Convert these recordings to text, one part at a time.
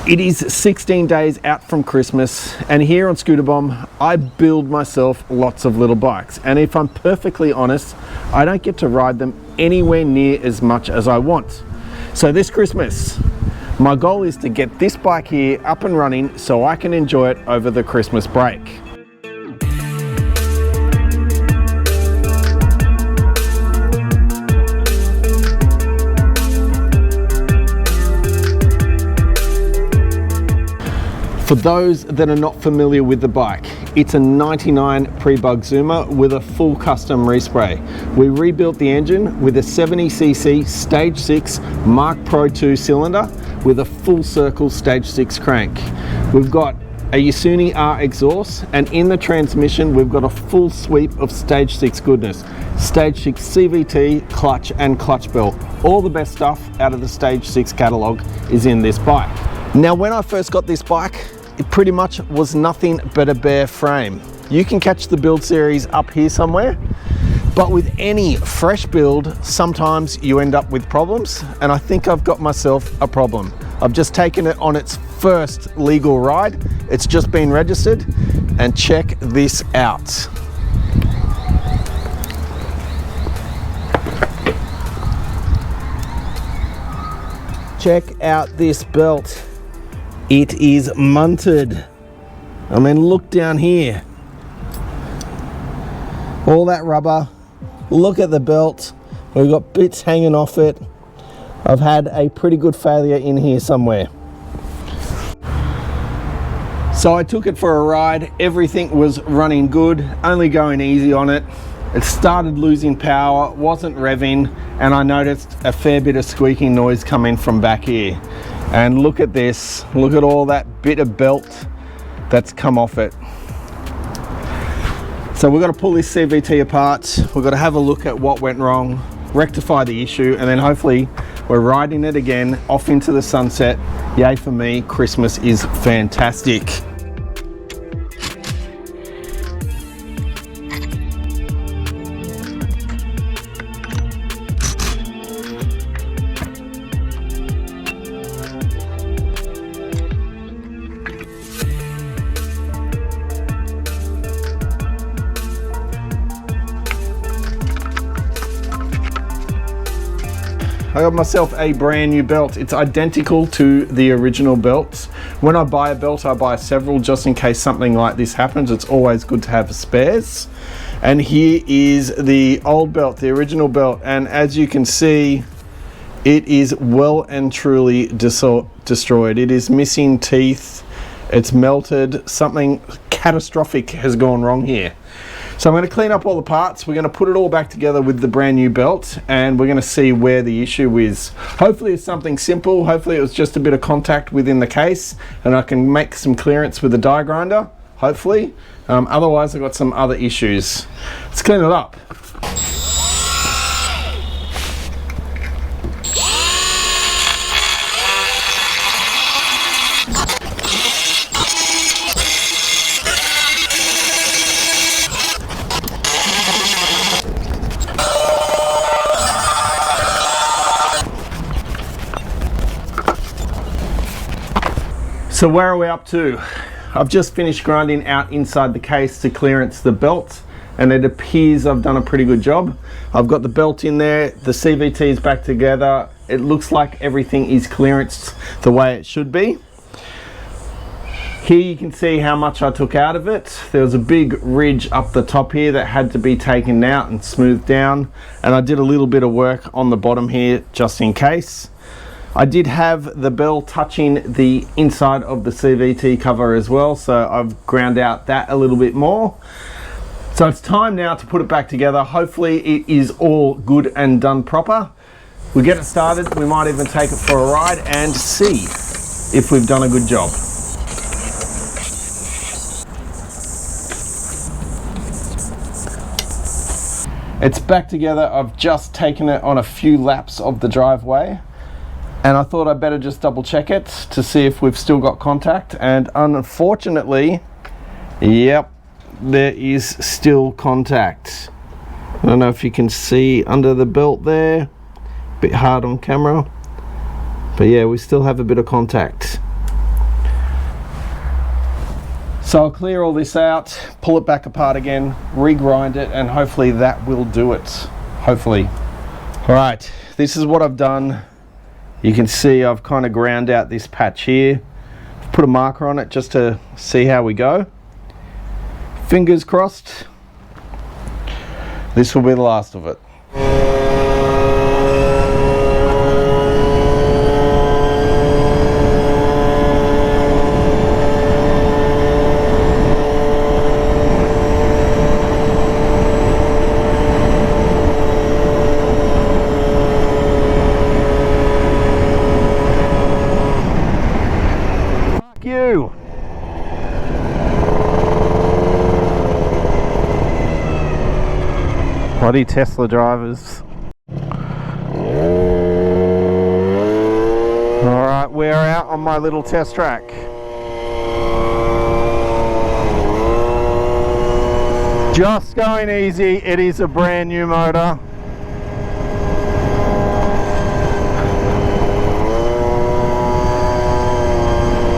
It is 16 days out from Christmas, and here on Scooter Bomb I build myself lots of little bikes, and if I'm perfectly honest, I don't get to ride them anywhere near as much as I want. So this Christmas my goal is to get this bike here up and running so I can enjoy it over the Christmas break. For those that are not familiar with the bike, it's a 99 Prebug Zuma with a full custom respray. We rebuilt the engine with a 70cc Stage 6 Mark Pro 2 cylinder with a full circle Stage 6 crank. We've got a Yasuni R exhaust, and in the transmission we've got a full sweep of Stage 6 goodness. Stage 6 CVT, clutch and clutch bell. All the best stuff out of the Stage 6 catalogue is in this bike. Now when I first got this bike, it pretty much was nothing but a bare frame. You can catch the build series up here somewhere, but with any fresh build, sometimes you end up with problems, and I think I've got myself a problem. I've just taken it on its first legal ride. It's just been registered, and check this out. Check out this belt. It is munted. I mean, look down here. All that rubber. Look at the belt. We've got bits hanging off it. I've had a pretty good failure in here somewhere. So I took it for a ride. Everything was running good, only going easy on it. It started losing power, wasn't revving, and I noticed a fair bit of squeaking noise coming from back here. And look at this, look at all that bit of belt that's come off it. So we've got to pull this CVT apart, we've got to have a look at what went wrong, rectify the issue, and then hopefully we're riding it again off into the sunset. Yay for me, Christmas is fantastic. I got myself a brand new belt. It's identical to the original belt. When I buy a belt, I buy several just in case something like this happens. It's always good to have spares. And here is the old belt, the original belt. And as you can see, it is well and truly destroyed. It is missing teeth. It's melted. Something catastrophic has gone wrong here. So I'm going to clean up all the parts, we're going to put it all back together with the brand new belt, and we're going to see where the issue is. Hopefully it's something simple, hopefully it was just a bit of contact within the case and I can make some clearance with the die grinder, hopefully. Otherwise I've got some other issues. Let's clean it up. So where are we up to? I've just finished grinding out inside the case to clearance the belt, and it appears I've done a pretty good job. I've got the belt in there, the CVT is back together. It looks like everything is clearanced the way it should be. Here you can see how much I took out of it. There was a big ridge up the top here that had to be taken out and smoothed down, and I did a little bit of work on the bottom here just in case. I did have the bell touching the inside of the CVT cover as well, so I've ground out that a little bit more. So it's time now to put it back together. Hopefully it is all good and done proper. We get it started, we might even take it for a ride and see if we've done a good job. It's back together. I've just taken it on a few laps of the driveway, and I thought I'd better just double check it to see if we've still got contact, and unfortunately, yep, there is still contact. I don't know if you can see under the belt there, a bit hard on camera, but yeah, we still have a bit of contact. So I'll clear all this out, pull it back apart again, regrind it, and hopefully that will do it. Hopefully. All right, this is what I've done. You can see I've kind of ground out this patch here. Put a marker on it just to see how we go. Fingers crossed, this will be the last of it. You. Bloody Tesla drivers. Alright, we're out on my little test track. Just going easy. It is a brand new motor.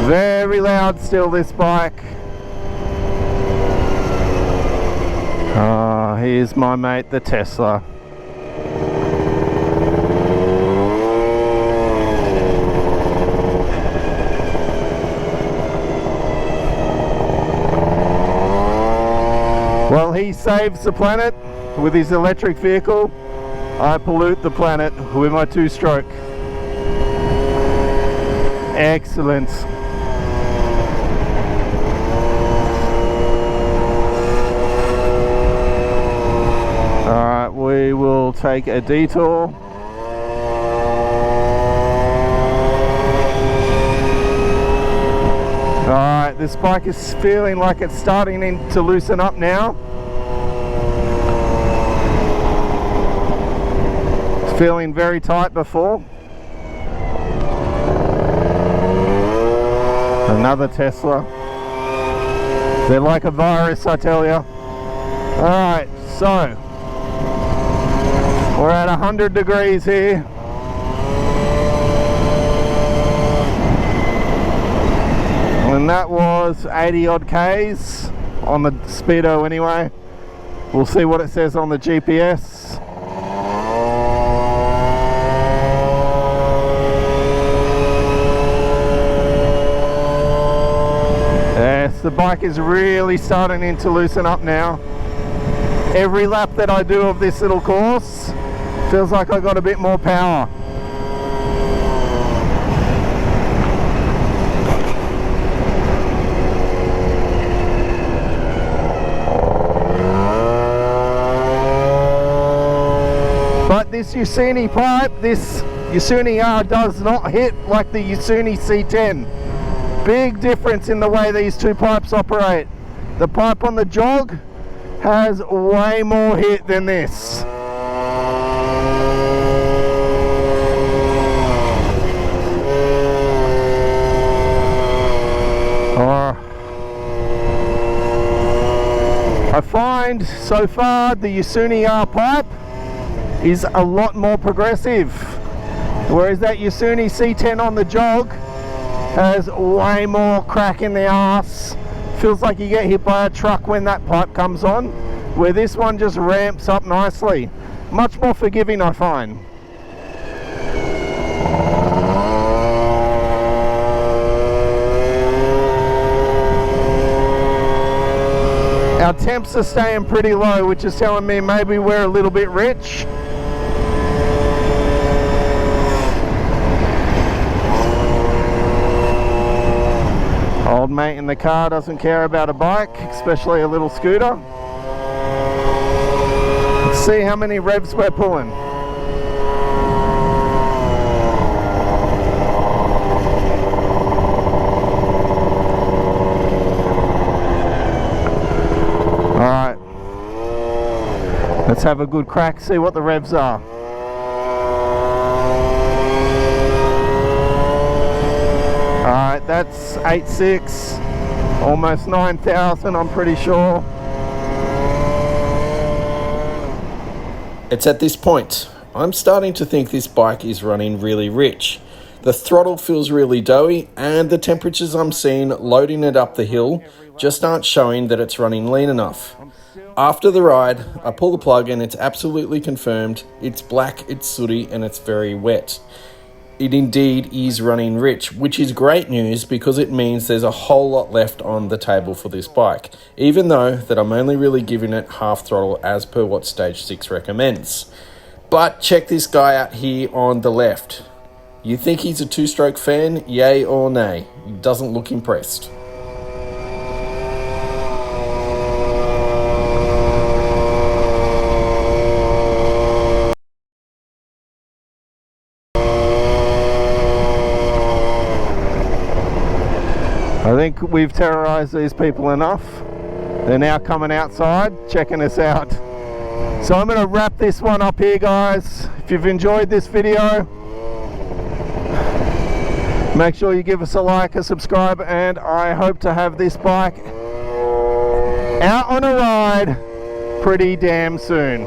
Very loud still, this bike. Here's my mate, the Tesla. Well, he saves the planet with his electric vehicle. I pollute the planet with my two-stroke. Excellent. Alright, we will take a detour. Alright, this bike is feeling like it's starting to loosen up now. It's feeling very tight before. Another Tesla. They're like a virus, I tell you. Alright, so we're at 100 degrees here. And that was 80 odd Ks on the speedo anyway. We'll see what it says on the GPS. Yes, the bike is really starting to loosen up now. Every lap that I do of this little course feels like I got a bit more power. But this Yasuni pipe, this Yasuni R does not hit like the Yasuni C10. Big difference in the way these two pipes operate. The pipe on the Jog has way more hit than this. I find so far the Yasuni R pipe is a lot more progressive, whereas that Yasuni C10 on the Jog has way more crack in the arse. Feels like you get hit by a truck when that pipe comes on, where this one just ramps up nicely. Much more forgiving, I find. Our temps are staying pretty low, which is telling me maybe we're a little bit rich. Old mate in the car doesn't care about a bike, especially a little scooter. Let's see how many revs we're pulling. Alright, let's have a good crack, see what the revs are. Alright, that's 8.6, almost 9,000 I'm pretty sure. It's at this point I'm starting to think this bike is running really rich. The throttle feels really doughy, and the temperatures I'm seeing loading it up the hill just aren't showing that it's running lean enough. After the ride, I pull the plug and it's absolutely confirmed. It's black, it's sooty, and it's very wet. It indeed is running rich, which is great news because it means there's a whole lot left on the table for this bike, even though that I'm only really giving it half throttle as per what Stage 6 recommends. But check this guy out here on the left. You think he's a two-stroke fan? Yay or nay? He doesn't look impressed. I think we've terrorized these people enough. They're now coming outside, checking us out. So I'm going to wrap this one up here, guys. If you've enjoyed this video, make sure you give us a like, a subscribe, and I hope to have this bike out on a ride pretty damn soon.